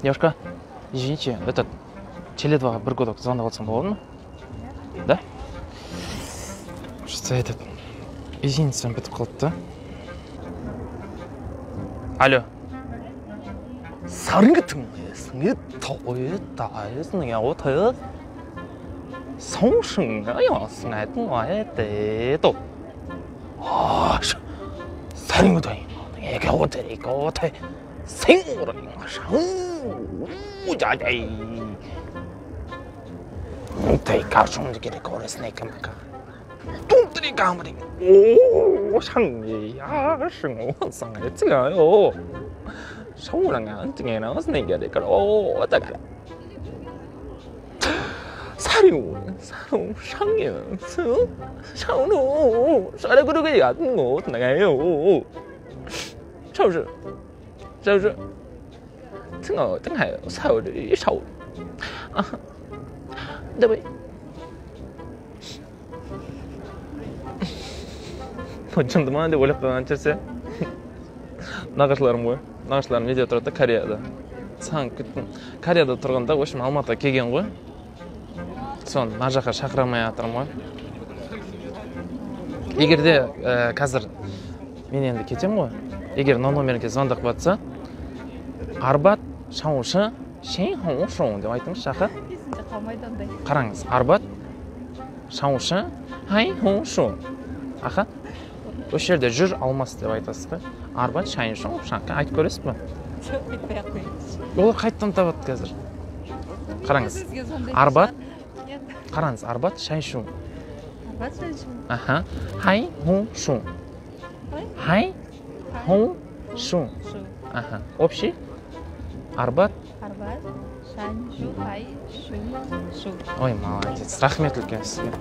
Девушка, извините, этот Теле2 бір годок звондап алсам болады ма? Да? Что этот... Извините, бітіп қалды да? Алло. Сарыңғытың, сыңы тауы я отыр. Соңшыңға ясың әтің айты. Сарыңғытың, еге отыр. 생으로 샤우자자이 이 가슴들이 거랬으니까 막아 똥들이 가물이 오 상이야 승호 상했지요 서울랑 안 등에 나와서 내가 될까 오 어떡하라 사료 상이야 샤우노 사료 그러게 같은 거 나가요 就是这个真还少的一少啊，对不对？Шындыма деп ойлап қойған жерсе нағашыларым ғой. Нағашыларым неде тұрады? Кореяда. Сан күттім. Кореяда тұрғанда, в общем, Алматыға келген ғой. Соны мына жаққа шақыра алмай жатырмын ғой. Егер де қазір мен енді кетемін ғой. Егер номерге звондап жатса, Арбат шаушы шен хоңшоң деп айтыңыз шақа. Есінде қалмайды ондай. Қараңыз, Арбат шаушы хай хоңшоң. Аха. Осы жерде жүр алмас деп айтасыз ба? Арбат шайшоң шақа айтып көресіз ба? Жоқ, айтпай ақ қойыңыз. Олар қайттан табады қазір. Қараңыз. Арбат. Қараңыз, Арбат шайшоң. Арбат шайшоң. Аха. Хай хоңшоң. Хай хоңшоң. Аха. Общий? Арбат. Арбат, шаншу, хай, шу. Ой, молодец. Рахмет үлкен сізге.